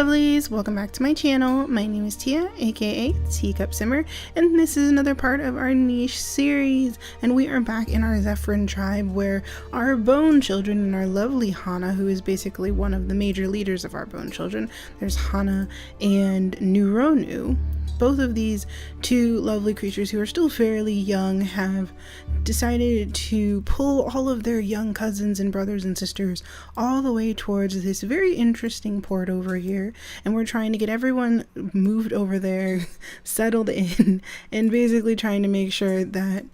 lovelies, welcome back to my channel. My name is Tia, aka Teacup Simmer, and this is another part of our niche series. And we are back in our Zephyran Tribe, where our bone children and our lovely Hana, who is basically one of the major leaders of our bone children, there's Hana and Nuronu. Both of these two lovely creatures who are still fairly young have decided to pull all of their young cousins and brothers and sisters all the way towards this very interesting port over here, and we're trying to get everyone moved over there, settled in, and basically trying to make sure that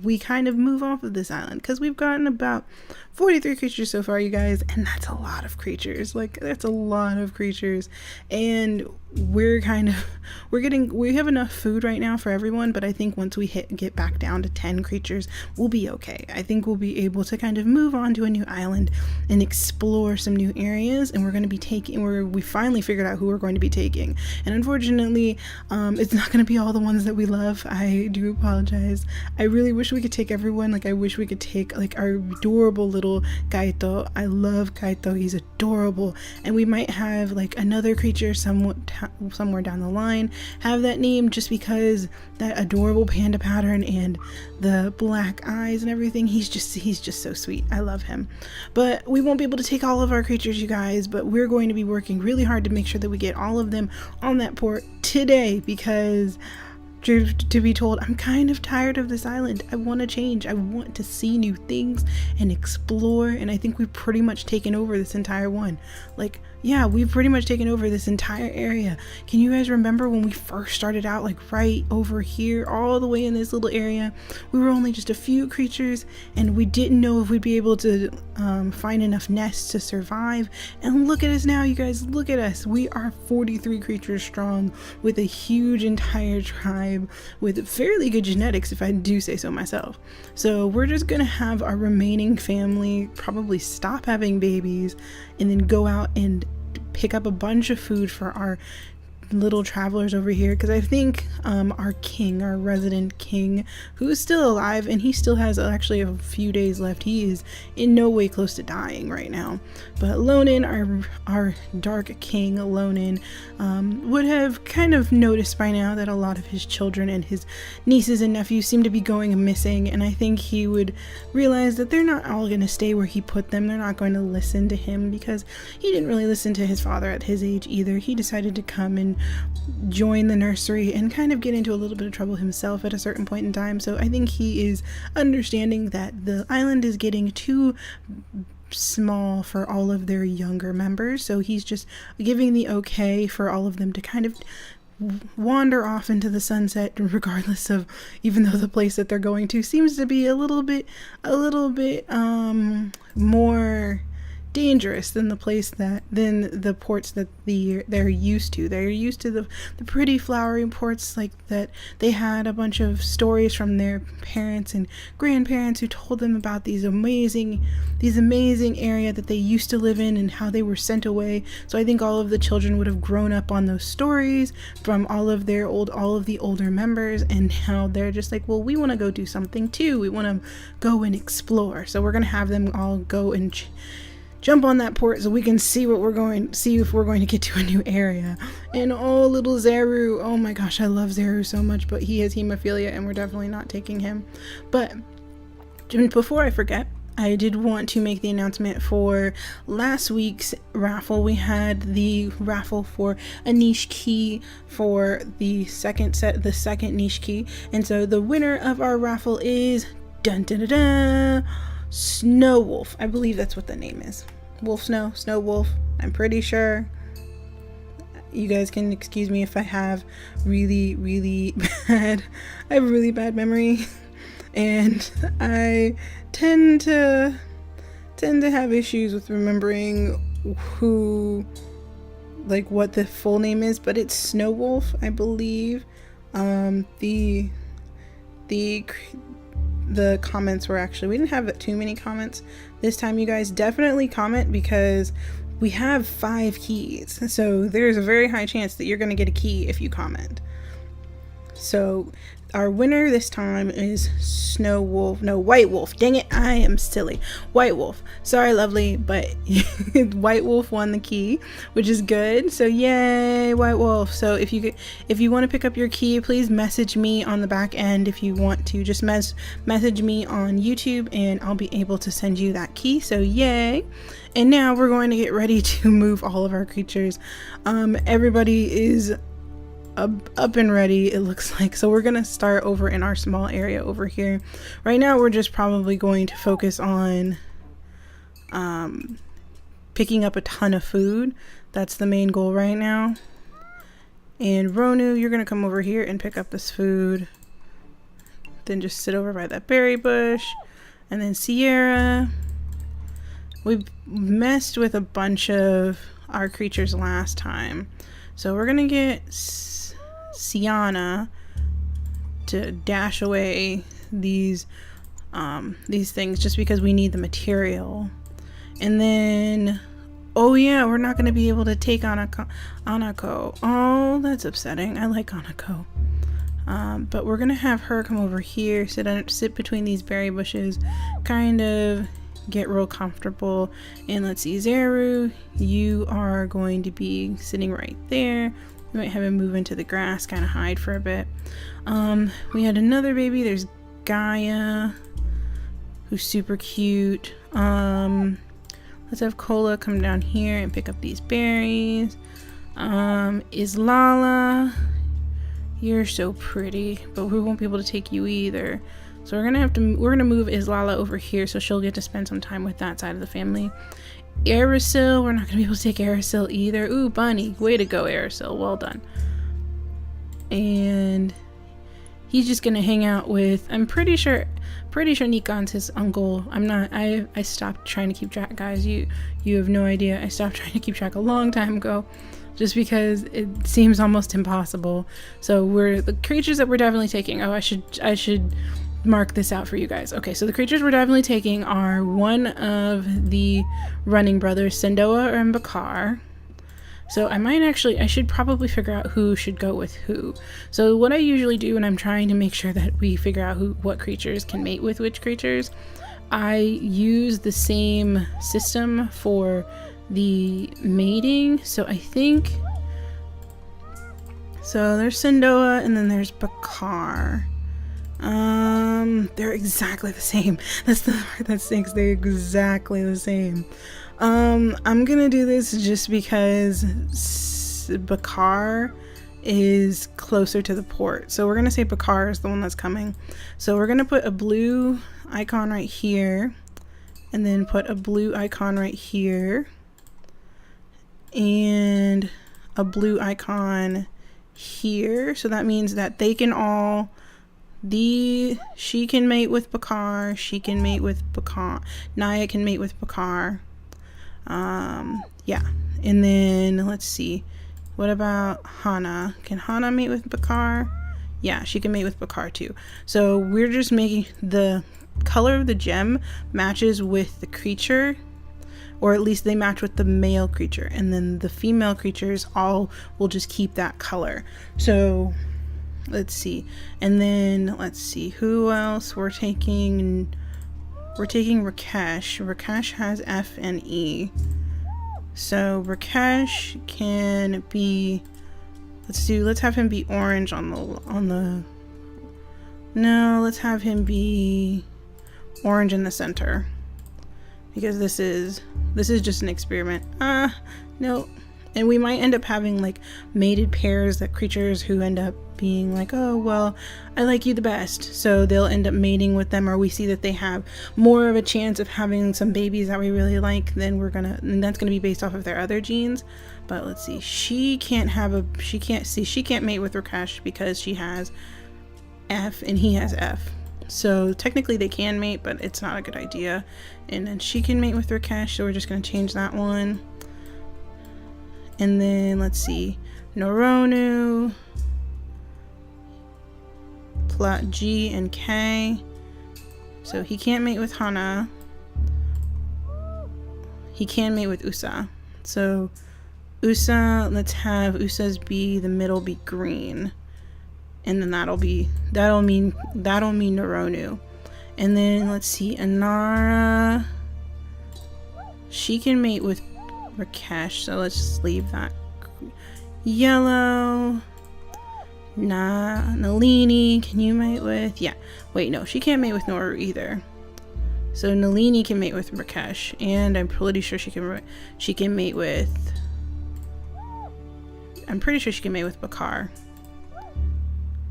we kind of move off of this island, because we've gotten about 43 creatures so far, you guys, and that's a lot of creatures. Like, that's a lot of creatures, and we have enough food right now for everyone, but I think once we get back down to 10 creatures, we'll be okay. I think we'll be able to kind of move on to a new island and explore some new areas, and we're going to be we finally figured out who we're going to be taking, and unfortunately it's not going to be all the ones that we love. I do apologize. I really wish we could take everyone. Like, I wish we could take like our adorable little Kaito. I love Kaito, he's adorable, and we might have like another creature somewhere down the line have that name, just because that adorable panda pattern and the black eyes and everything, he's just so sweet. I love him. But we won't be able to take all of our creatures, you guys, but we're going to be working really hard to make sure that we get all of them on that port today, because truth to be told, I'm kind of tired of this island. I want to change. I want to see new things and explore, and I think we've pretty much taken over this entire one. Like, yeah, we've pretty much taken over this entire area. Can you guys remember when we first started out, like right over here, all the way in this little area? We were only just a few creatures, and we didn't know if we'd be able to find enough nests to survive. And look at us now, you guys. Look at us. We are 43 creatures strong, with a huge entire tribe with fairly good genetics, if I do say so myself. So we're just gonna have our remaining family probably stop having babies and then go out and pick up a bunch of food for our little travelers over here, because I think our resident king, who is still alive, and he still has actually a few days left, he is in no way close to dying right now. But Lonin, our dark king Lonin, would have kind of noticed by now that a lot of his children and his nieces and nephews seem to be going missing, and I think he would realize that they're not all going to stay where he put them. They're not going to listen to him, because he didn't really listen to his father at his age either. He decided to come and join the nursery and kind of get into a little bit of trouble himself at a certain point in time. So I think he is understanding that the island is getting too small for all of their younger members, so he's just giving the okay for all of them to kind of wander off into the sunset, regardless of, even though the place that they're going to seems to be a little bit more dangerous than the ports that they're used to. They're used to the pretty flowery ports like that. They had a bunch of stories from their parents and grandparents who told them about these amazing area that they used to live in and how they were sent away. So I think all of the children would have grown up on those stories from all of the older members, and how they're just like, well, we want to go do something too. We want to go and explore. So we're gonna have them all go and jump on that port so we can see if we're going to get to a new area. And oh, little Zeru, oh my gosh, I love Zeru so much, but he has hemophilia and we're definitely not taking him. But before I forget, I did want to make the announcement for last week's raffle. We had the raffle for a niche key for the second niche key, and so the winner of our raffle is Snow Wolf. I believe that's what the name is. Snow Wolf. I'm pretty sure. You guys can excuse me if I have really bad memory, and I tend to have issues with remembering what the full name is, but it's Snow Wolf, I believe. The comments were we didn't have too many comments this time. You guys definitely comment, because we have 5 keys, so there's a very high chance that you're going to get a key if you comment. So our winner this time is White Wolf. Dang it, I am silly. White Wolf. Sorry, lovely, but White Wolf won the key, which is good. So yay, White Wolf. So if you want to pick up your key, please message me on the back end. If you want to, just message me on YouTube, and I'll be able to send you that key. So yay. And now we're going to get ready to move all of our creatures. Everybody is up and ready, it looks like. So we're gonna start over in our small area over here. Right now we're just probably going to focus on picking up a ton of food. That's the main goal right now. And Ronu, you're gonna come over here and pick up this food, then just sit over by that berry bush. And then Sierra, we messed with a bunch of our creatures last time, so we're gonna get Sienna to dash away these things, just because we need the material. And then, oh yeah, we're not gonna be able to take Anako. Oh, that's upsetting. I like Anako. But we're gonna have her come over here, sit between these berry bushes, kind of get real comfortable. And let's see, Zeru, you are going to be sitting right there. We might have him move into the grass, kind of hide for a bit. We had another baby. There's Gaia, who's super cute. Let's have Cola come down here and pick up these berries. Islala, you're so pretty, but we won't be able to take you either. So we're gonna move Islala over here, so she'll get to spend some time with that side of the family. Aerosil, we're not gonna be able to take Aerosil either. Ooh, Bunny, way to go, Aerosil, well done. And he's just gonna hang out with, I'm pretty sure Nikon's his uncle. I stopped trying to keep track, guys. You have no idea. I stopped trying to keep track a long time ago, just because it seems almost impossible. So the creatures that we're definitely taking. Oh, I should mark this out for you guys. Okay, so the creatures we're definitely taking are one of the running brothers, Sendoa and Bakar. So I should probably figure out who should go with who. So what I usually do when I'm trying to make sure that we figure out what creatures can mate with which creatures, I use the same system for the mating. So I think, so there's Sendoa and then there's Bakar. They're exactly the same. That's the part that stinks. They're exactly the same. I'm gonna do this just because Bakar is closer to the port. So we're gonna say Bakar is the one that's coming. So we're gonna put a blue icon right here, and then put a blue icon right here, and a blue icon here. So that means that they can all, she can mate with Bakar, she can mate with Bakar, Naya can mate with Bakar. Yeah, and then let's see, what about Hana? Can Hana mate with Bakar? Yeah, she can mate with Bakar too. So we're just making the color of the gem matches with the creature, or at least they match with the male creature, and then the female creatures all will just keep that color. So let's see, and then let's see who else we're taking. We're taking Rakesh. Rakesh has F and E. So Rakesh can be, let's have him be orange on the no, let's have him be orange in the center, because this is just an experiment. No. And we might end up having like mated pairs, that creatures who end up being like, oh, well, I like you the best. So they'll end up mating with them, or we see that they have more of a chance of having some babies that we really like, then and that's gonna be based off of their other genes. But let's see, she can't mate with Rakesh because she has F and he has F. So technically they can mate, but it's not a good idea. And then she can mate with Rakesh, so we're just gonna change that one. And then let's see, Noronu, plot G and K. So he can't mate with Hana. He can mate with Usa. So Usa, let's have Usa's the middle be green. And then that'll mean Naronu. And then let's see, Anara, she can mate with Rakesh, so let's just leave that. Yellow. Nalini, can you mate with? Yeah. Wait, no, she can't mate with Noru either. So Nalini can mate with Rakesh, and I'm pretty sure she can mate with. I'm pretty sure she can mate with Bakar.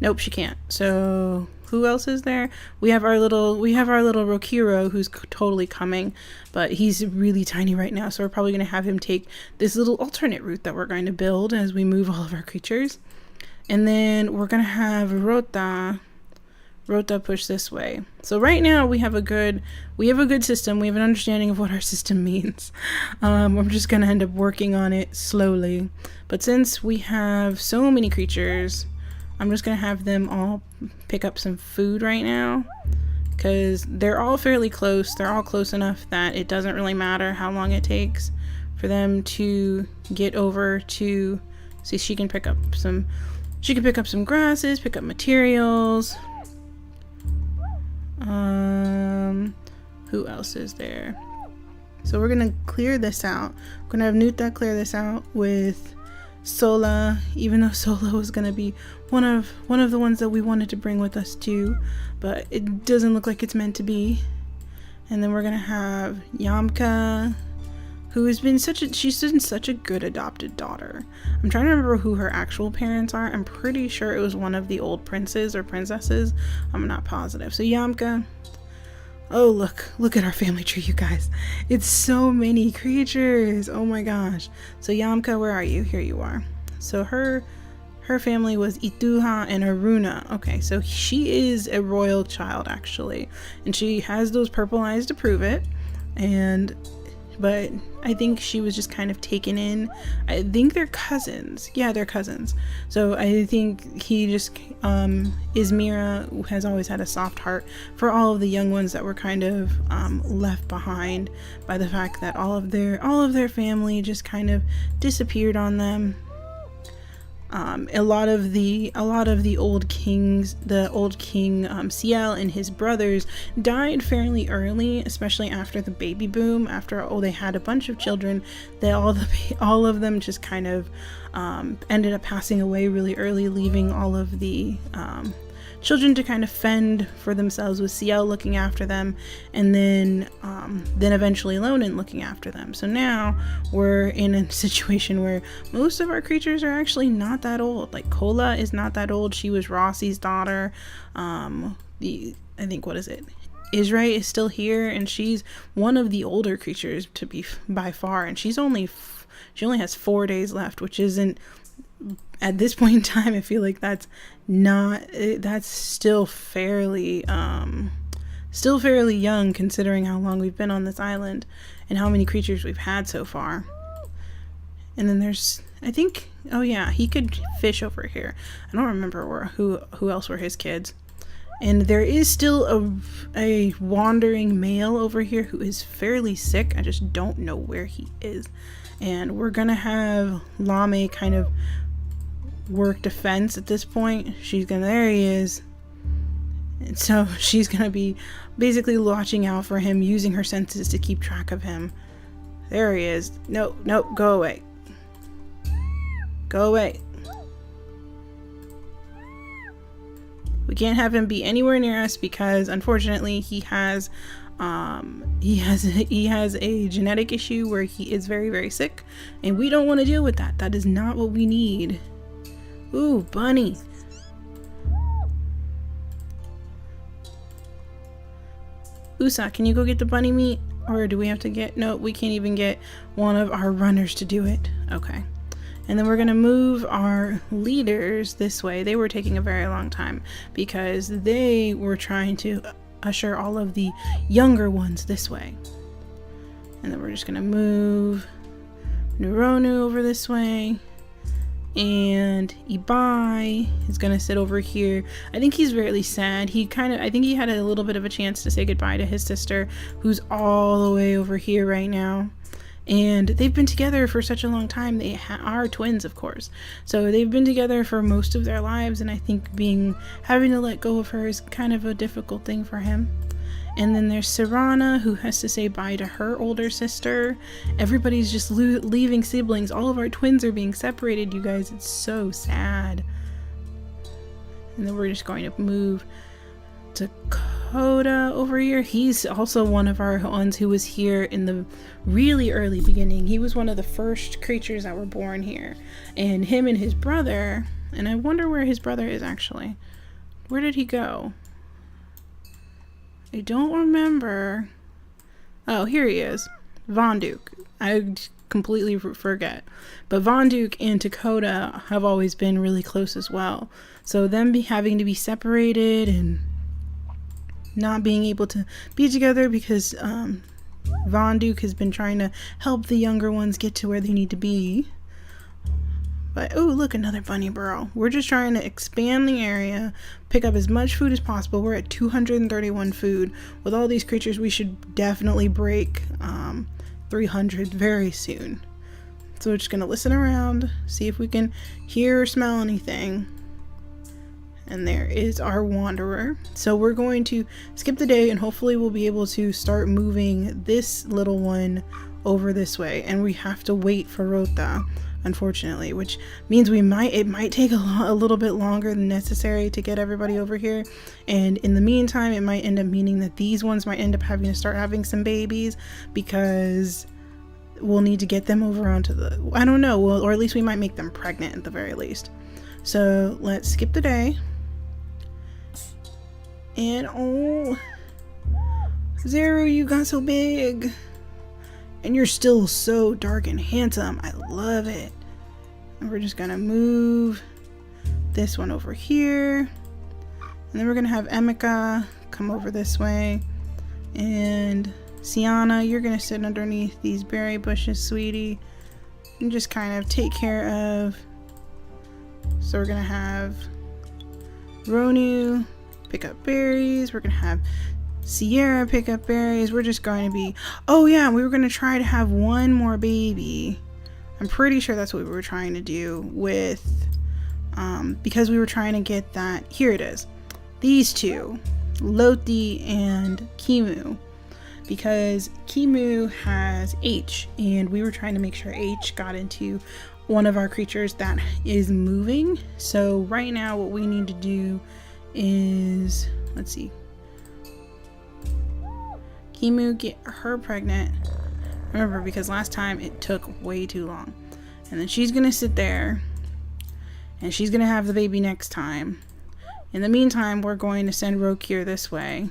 Nope, she can't. So who else is there? We have our little Rokiro, who's totally coming, but he's really tiny right now, so we're probably going to have him take this little alternate route that we're going to build as we move all of our creatures. And then we're going to have Rota push this way. So right now we have a good system. We have an understanding of what our system means. I'm just going to end up working on it slowly. But since we have so many creatures, I'm just going to have them all pick up some food right now, because they're all fairly close. They're all close enough that it doesn't really matter how long it takes for them to get over to. See, she can pick up some grasses, pick up materials. Who else is there? So we're going to clear this out. We're going to have Nuta clear this out with Sola, even though Sola was going to be one of the ones that we wanted to bring with us too, but it doesn't look like it's meant to be. And then we're going to have Yamka, who has been such a good adopted daughter. I'm trying to remember who her actual parents are. I'm pretty sure it was one of the old princes or princesses. I'm not positive. So Yamka. Oh, look at our family tree, you guys. It's so many creatures. Oh my gosh. So Yamka, where are you? Here you are. So her family was Ituha and Aruna. Okay, so she is a royal child actually, and she has those purple eyes to prove it. But I think she was just kind of taken in. I think they're cousins. Yeah, they're cousins. So I think he just, Izmira has always had a soft heart for all of the young ones that were kind of left behind by the fact that all of their family just kind of disappeared on them. A lot of the old kings, the old king Ciel and his brothers died fairly early, especially after the baby boom. After they had a bunch of children, all of them just kind of ended up passing away really early, leaving all of the children to kind of fend for themselves, with Ciel looking after them, and then eventually Lonan looking after them. So now we're in a situation where most of our creatures are actually not that old. Like Kola is not that old. She was Rossi's daughter. I think, what is it? Israel is still here, and she's one of the older creatures to be by far, and she only has 4 days left, which isn't, at this point in time, I feel like that's still fairly young, considering how long we've been on this island and how many creatures we've had so far. And then there's, I think, oh yeah, he could fish over here. I don't remember who else were his kids. And there is still a wandering male over here who is fairly sick. I just don't know where he is. And we're gonna have Lame kind of work defense at this point. There he is. And so she's gonna be basically watching out for him, using her senses to keep track of him. There he is. No, go away. Go away. We can't have him be anywhere near us because unfortunately he has a genetic issue where he is very, very sick, and we don't want to deal with that. That is not what we need. Ooh, bunny. Usa, can you go get the bunny meat? Or do we have to get... No, we can't even get one of our runners to do it. Okay. And then we're going to move our leaders this way. They were taking a very long time because they were trying to usher all of the younger ones this way. And then we're just going to move Nuronu over this way. And Ibai is going to sit over here. I think he's really sad. I think he had a little bit of a chance to say goodbye to his sister, who's all the way over here right now. And they've been together for such a long time. They are twins, of course. So they've been together for most of their lives, and I think having to let go of her is kind of a difficult thing for him. And then there's Serana, who has to say bye to her older sister. Everybody's just leaving siblings. All of our twins are being separated, you guys. It's so sad. And then we're just going to move Dakota over here. He's also one of our ones who was here in the really early beginning. He was one of the first creatures that were born here. And him and his brother, and I wonder where his brother is actually. Where did he go? I don't remember. Oh, here he is. Von Duke. I completely forget. But Von Duke and Dakota have always been really close as well. So them having to be separated and not being able to be together because Von Duke has been trying to help the younger ones get to where they need to be. But, oh, look, another bunny burrow. We're just trying to expand the area, pick up as much food as possible. We're at 231 food. With all these creatures, we should definitely break 300 very soon. So we're just going to listen around, see if we can hear or smell anything. And there is our wanderer. So we're going to skip the day, and hopefully we'll be able to start moving this little one over this way. And we have to wait for Rota, unfortunately, which means it might take a little bit longer than necessary to get everybody over here. And in the meantime, it might end up meaning that these ones might end up having to start having some babies, because we'll need to get them over onto the, I don't know, or at least we might make them pregnant at the very least. So let's skip the day. And oh, Zero, you got so big. And you're still so dark and handsome. I love it. And we're just gonna move this one over here. And then we're gonna have Emeka come over this way. And Sienna, you're gonna sit underneath these berry bushes, sweetie. And just kind of take care of. So we're gonna have Ronu pick up berries. We're gonna have Sierra pick up berries. We're just going to be, oh yeah, we were going to try to have one more baby. I'm pretty sure that's what we were trying to do with, because we were trying to get that, here it is, these two, Loti and Kimu, because Kimu has H, and we were trying to make sure H got into one of our creatures that is moving. So right now what we need to do is, let's see, Kimu, get her pregnant. Remember, because last time it took way too long. And then she's gonna sit there and she's gonna have the baby next time. In the meantime, we're going to send Rokir this way.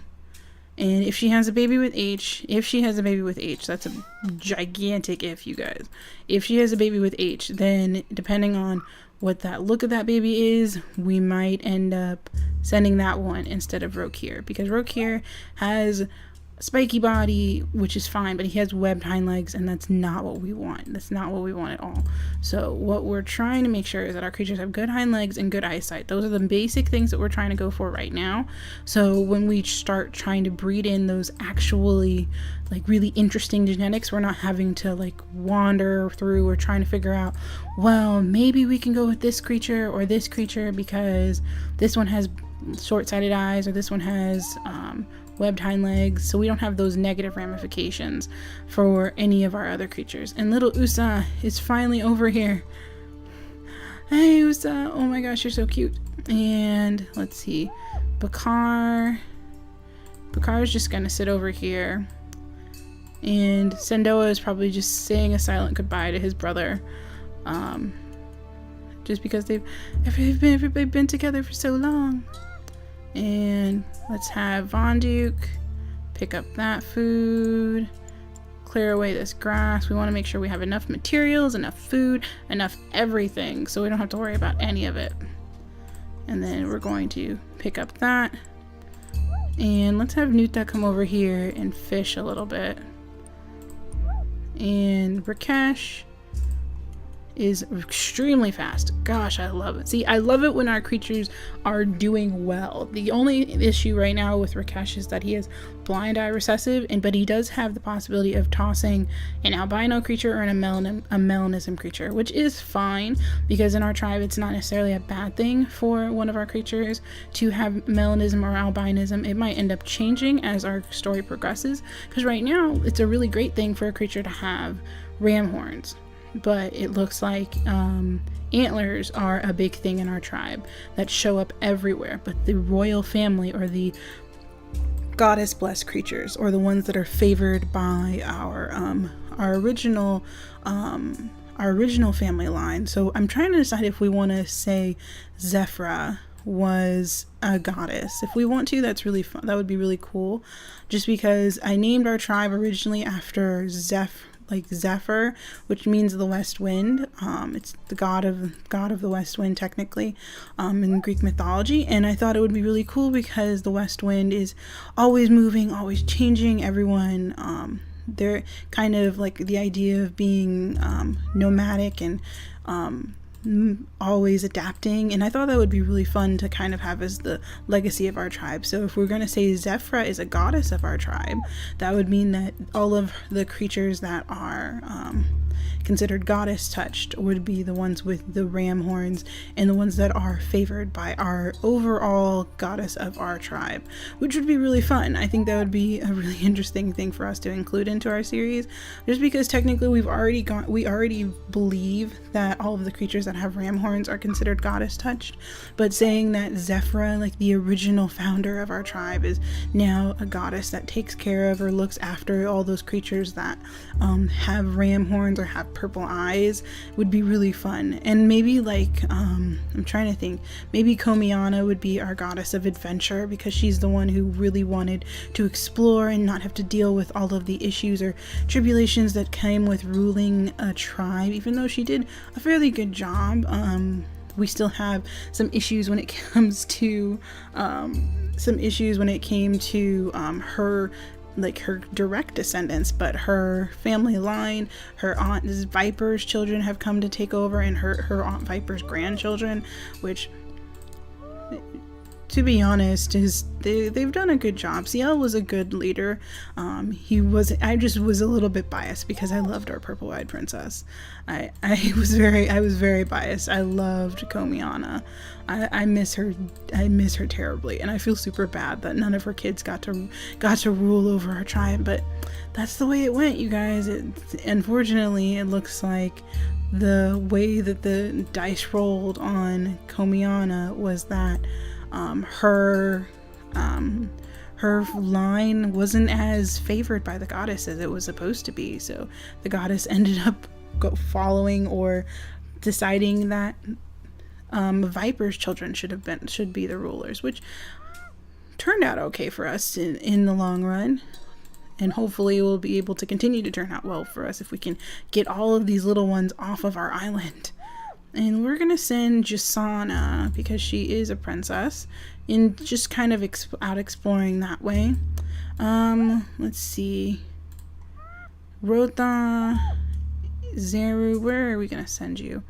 And if she has a baby with H, that's a gigantic if, you guys. If she has a baby with H, then depending on what that look of that baby is, we might end up sending that one instead of Rokir, because Rokir has a spiky body, which is fine, but he has webbed hind legs, and that's not what we want. That's not what we want at all. So what we're trying to make sure is that our creatures have good hind legs and good eyesight. Those are the basic things that we're trying to go for right now. So when we start trying to breed in those actually like really interesting genetics, we're not having to like wander through or trying to figure out, well, maybe we can go with this creature or this creature because this one has short-sighted eyes or this one has webbed hind legs. So we don't have those negative ramifications for any of our other creatures. And little Usa is finally over here. Hey Usa, oh my gosh, you're so cute. And let's see, Bakar's just gonna sit over here, and Sendoa is probably just saying a silent goodbye to his brother, just because they've been together for so long. And let's have Von Duke pick up that food, clear away this grass. We want to make sure we have enough materials, enough food, enough everything, so we don't have to worry about any of it. And then we're going to pick up that, and let's have Nuta come over here and fish a little bit. And Rakesh is extremely fast. Gosh, I love it. See, I love it when our creatures are doing well. The only issue right now with Rakesh is that he has blind eye recessive, but he does have the possibility of tossing an albino creature or a melanism creature, which is fine, because in our tribe it's not necessarily a bad thing for one of our creatures to have melanism or albinism. It might end up changing as our story progresses, because right now it's a really great thing for a creature to have ram horns, but it looks like antlers are a big thing in our tribe that show up everywhere. But the royal family, or the goddess blessed creatures, or the ones that are favored by our original family line. So I'm trying to decide if we want to say Zephyra was a goddess. If we want to, that's really fun. That would be really cool, just because I named our tribe originally after Zephyr, which means the west wind. It's the god of the west wind, technically, in Greek mythology. And I thought it would be really cool because the west wind is always moving, always changing. Everyone, they're kind of like the idea of being nomadic and always adapting, and I thought that would be really fun to kind of have as the legacy of our tribe. So if we're going to say Zephyra is a goddess of our tribe, that would mean that all of the creatures that are considered goddess touched would be the ones with the ram horns, and the ones that are favored by our overall goddess of our tribe, which would be really fun. I think that would be a really interesting thing for us to include into our series, just because technically we already believe that all of the creatures that have ram horns are considered goddess touched, but saying that Zephyra, like the original founder of our tribe, is now a goddess that takes care of or looks after all those creatures that have ram horns or have purple eyes, would be really fun. And maybe like I'm trying to think, maybe Komiana would be our goddess of adventure, because she's the one who really wanted to explore and not have to deal with all of the issues or tribulations that came with ruling a tribe. Even though she did a fairly good job, we still have some issues when it comes to her, like her direct descendants, but her family line, her aunt Viper's children have come to take over, and her aunt Viper's grandchildren, which, to be honest, they've done a good job. CL was a good leader. I just was a little bit biased because I loved our purple-eyed princess. I was very biased. I loved Komiana. I miss her terribly, and I feel super bad that none of her kids got to rule over our tribe, but that's the way it went, you guys. Unfortunately, it looks like the way that the dice rolled on Komiana was that her line wasn't as favored by the goddess as it was supposed to be. So the goddess ended up following or deciding that Viper's children should be the rulers, which turned out okay for us in the long run. And hopefully it will be able to continue to turn out well for us if we can get all of these little ones off of our island. And we're going to send Jasana, because she is a princess, and just kind of out exploring that way. Let's see. Rotha, Zeru, where are we going to send you?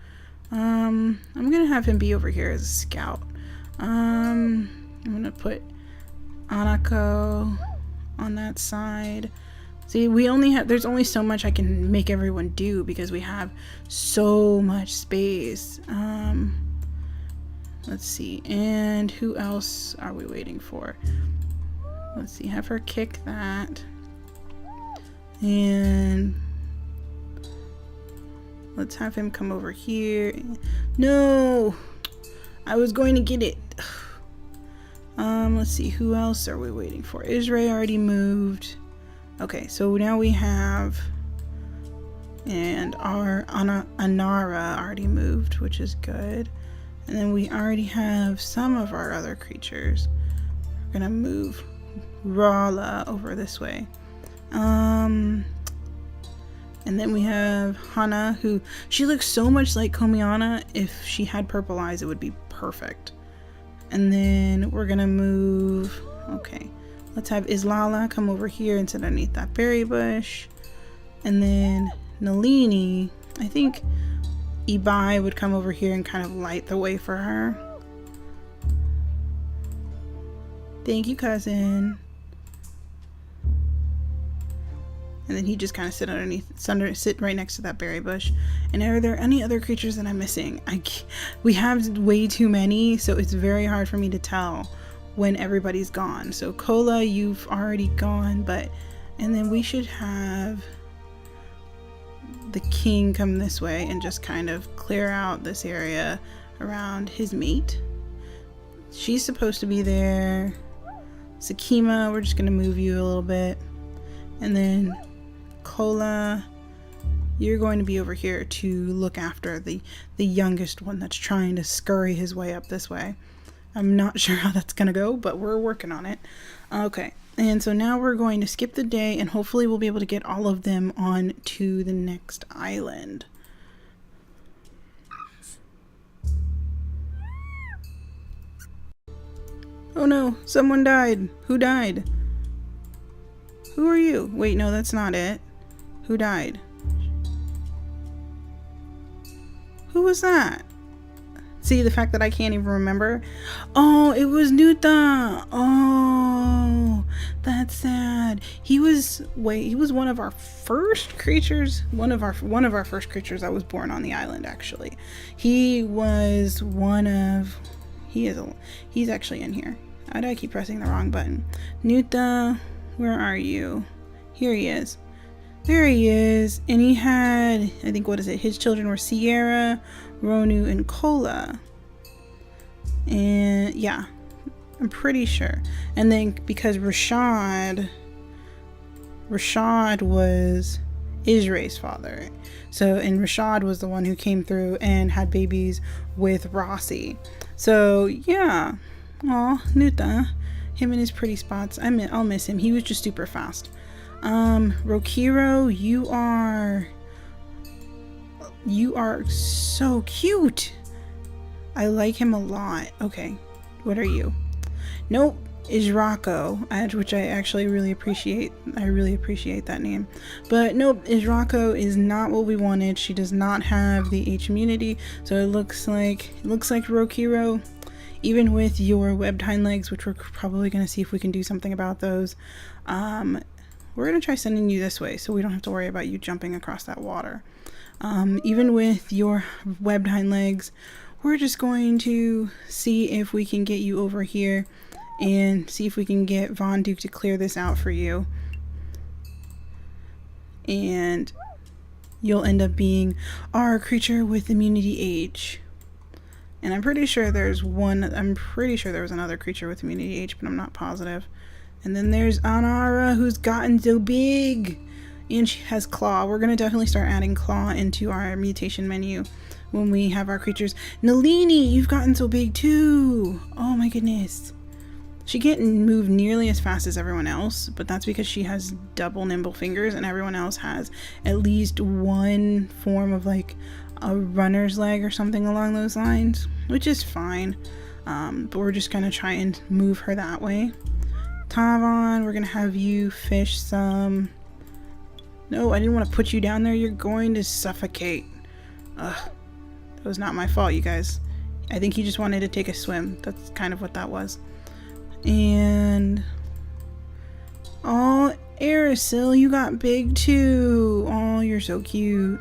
I'm going to have him be over here as a scout. I'm going to put Anako on that side. See, there's only so much I can make everyone do because we have so much space. Let's see, and who else are we waiting for? Let's see, have her kick that. And let's have him come over here. No! I was going to get it. Let's see, who else are we waiting for? Israel already moved. Okay, so now we have, and our Anara already moved, which is good. And then we already have some of our other creatures. We're gonna move Rala over this way. And then we have Hana, who, she looks so much like Komiana. If she had purple eyes, it would be perfect. And then we're gonna move, okay. Let's have Islala come over here and sit underneath that berry bush. And then Nalini, I think Ibai would come over here and kind of light the way for her. Thank you, cousin. And then he just kind of sit right next to that berry bush. And are there any other creatures that I'm missing? We have way too many, so it's very hard for me to tell when everybody's gone. So Cola, you've already gone, and then we should have the king come this way and just kind of clear out this area around his mate. She's supposed to be there. Sakima, we're just gonna move you a little bit. And then Cola, you're going to be over here to look after the youngest one that's trying to scurry his way up this way. I'm not sure how that's gonna go, but we're working on it. Okay, and so now we're going to skip the day, and hopefully we'll be able to get all of them on to the next island. Oh no, someone died. Who died? Who are you? Wait, no, that's not it. Who died? Who was that? See, the fact that I can't even remember. Oh, it was Nuta. Oh, that's sad. He was one of our first creatures. One of our first creatures that was born on the island, actually. He was one of. He's actually in here. Why do I keep pressing the wrong button? Nuta, where are you? Here he is. There he is. And he had, I think, what is it? His children were Sierra, Ronu, and Cola. And yeah, I'm pretty sure. And then because Rashad was Israel's father. So, and Rashad was the one who came through and had babies with Rossi. So yeah. Aw, Nuta. Him and his pretty spots. I'll miss him. He was just super fast. Rokiro, you are so cute. I like him a lot. Okay, what are you? Nope, Israko, which I actually really appreciate. I really appreciate that name. But nope, Israko is not what we wanted. She does not have the H immunity, so it looks like Rokiro. Even with your webbed hind legs, which we're probably going to see if we can do something about those, we're going to try sending you this way so we don't have to worry about you jumping across that water. Even with your webbed hind legs, we're just going to see if we can get you over here and see if we can get Von Duke to clear this out for you. And you'll end up being our creature with immunity H. And I'm pretty sure there was another creature with immunity H, but I'm not positive. And then there's Anara, who's gotten so big. And she has Claw. We're going to definitely start adding Claw into our mutation menu when we have our creatures. Nalini, you've gotten so big too. Oh my goodness. She can't move nearly as fast as everyone else, but that's because she has double nimble fingers and everyone else has at least one form of like a runner's leg or something along those lines, which is fine. But we're just gonna try and move her that way. Tavon, we're gonna have you fish some. No, I didn't want to put you down there. You're going to suffocate. Ugh, that was not my fault, you guys. I think he just wanted to take a swim. That's kind of what that was. And oh, Arisil, you got big too. Oh, you're so cute.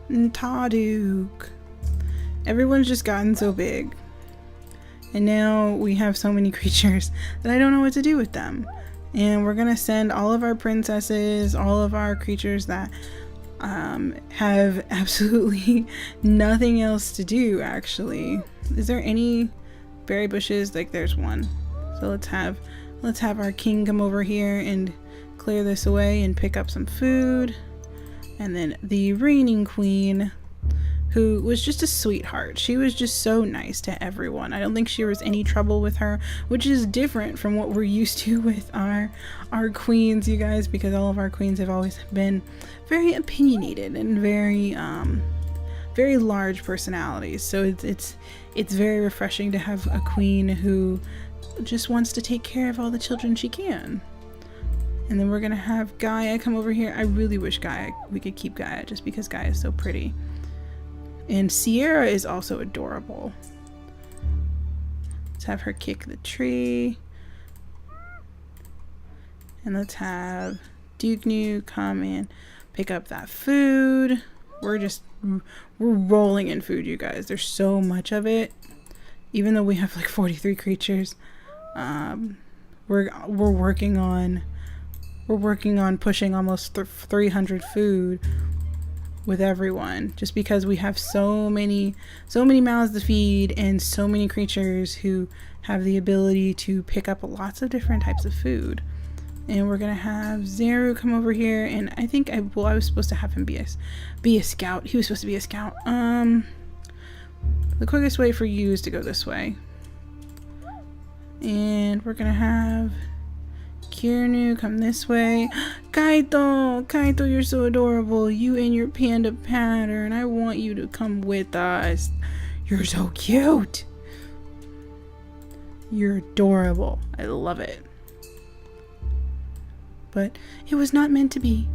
And Taduk. Everyone's just gotten so big. And now we have so many creatures that I don't know what to do with them. And we're gonna send all of our princesses, all of our creatures that have absolutely nothing else to do, actually. Is there any berry bushes? Like, there's one. So let's have our king come over here and clear this away and pick up some food. And then the reigning queen, who was just a sweetheart. She was just so nice to everyone. I don't think there was any trouble with her, which is different from what we're used to with our queens, you guys, because all of our queens have always been very opinionated and very large personalities. So it's very refreshing to have a queen who just wants to take care of all the children she can. And then we're gonna have Gaia come over here. I really wish we could keep Gaia just because Gaia is so pretty. And Sierra is also adorable. Let's have her kick the tree. And let's have Duke New come and pick up that food. We're rolling in food, you guys. There's so much of it. Even though we have like 43 creatures, we're working on pushing almost 300 food with everyone, just because we have so many mouths to feed and so many creatures who have the ability to pick up lots of different types of food. And we're gonna have Zeru come over here, and I think I was supposed to have him be a scout. He was supposed to be a scout. The quickest way for you is to go this way. And we're gonna have Kirnu come this way. Kaito, you're so adorable. You and your panda pattern. I want you to come with us. You're so cute. You're adorable. I love it. But it was not meant to be.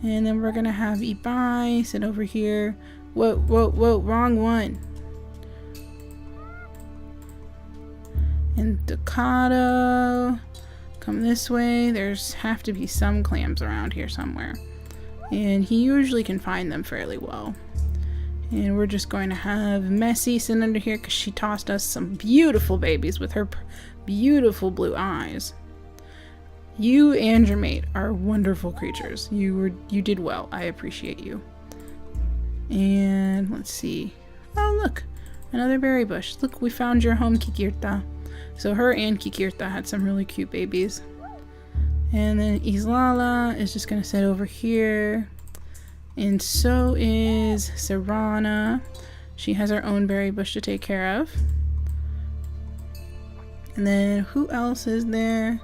And then we're gonna have Ibai sit over here. Whoa, wrong one. And Ducato, come this way. There's have to be some clams around here somewhere. And he usually can find them fairly well. And we're just going to have Messi sit under here because she tossed us some beautiful babies with her beautiful blue eyes. You and your mate are wonderful creatures. You did well. I appreciate you. And let's see. Oh, look, another berry bush. Look, we found your home, Kikirta. So her and Kikirta had some really cute babies. And then Islala is just gonna sit over here. And so is Serana. She has her own berry bush to take care of. And then who else is there?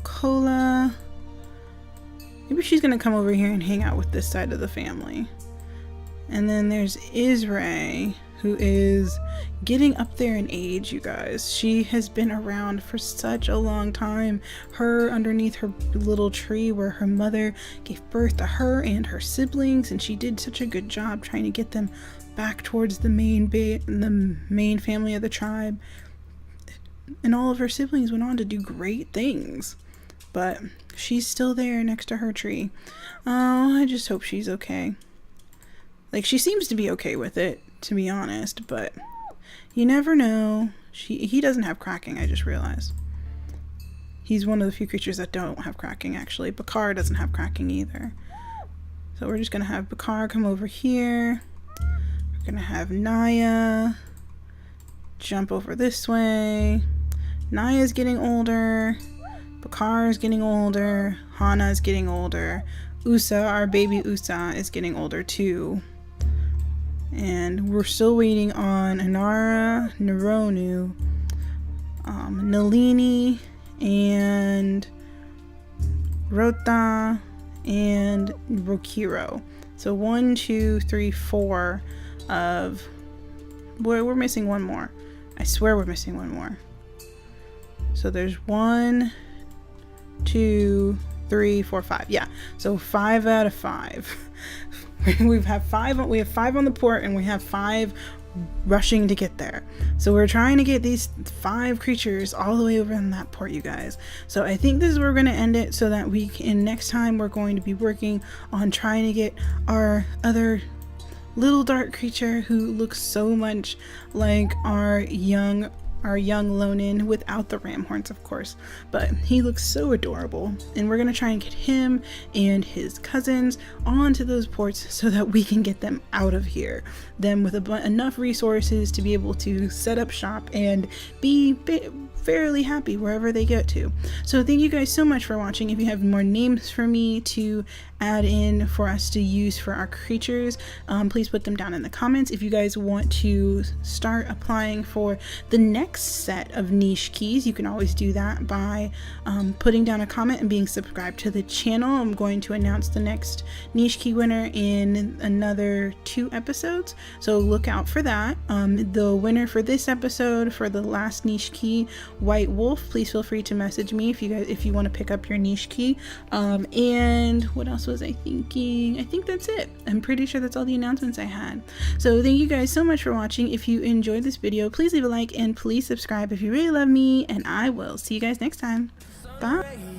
Cola. Maybe she's gonna come over here and hang out with this side of the family. And then there's Isray, who is getting up there in age, you guys. She has been around for such a long time. Her underneath her little tree where her mother gave birth to her and her siblings, and she did such a good job trying to get them back towards the main family of the tribe. And all of her siblings went on to do great things. But she's still there next to her tree. Oh, I just hope she's okay. Like, she seems to be okay with it, to be honest, but you never know. He doesn't have cracking, I just realized. He's one of the few creatures that don't have cracking, actually. Bakar doesn't have cracking either. So we're just going to have Bakar come over here. We're going to have Naya jump over this way. Naya's getting older. Bakar's getting older. Hana's getting older. Usa, our baby Usa, is getting older too. And we're still waiting on Anara, Neronu, Nalini, and Rota, and Rokiro. So 1, 2, 3, 4 of... Boy, we're missing one more. I swear we're missing one more. So there's 1, 2, 3, 4, 5. Yeah, so 5 out of 5. We have 5 on the port, and we have 5 rushing to get there. So we're trying to get these 5 creatures all the way over in that port, you guys. So I think this is where we're going to end it, so that we can, next time we're going to be working on trying to get our other little dark creature who looks so much like our young Lonin, without the ram horns, of course, but he looks so adorable. And we're gonna try and get him and his cousins onto those ports so that we can get them out of here, them with enough resources to be able to set up shop and be fairly happy wherever they get to. So thank you guys so much for watching. If you have more names for me to add in for us to use for our creatures, please put them down in the comments. If you guys want to start applying for the next next set of niche keys, you can always do that by putting down a comment and being subscribed to the channel. I'm going to announce the next niche key winner in another 2 episodes, so look out for that. The winner for this episode, for the last niche key, White Wolf, please feel free to message me if you want to pick up your niche key. And what else was I thinking? I think that's it. I'm pretty sure that's all the announcements I had. So thank you guys so much for watching. If you enjoyed this video, please leave a like and please subscribe if you really love me, and I will see you guys next time. Bye.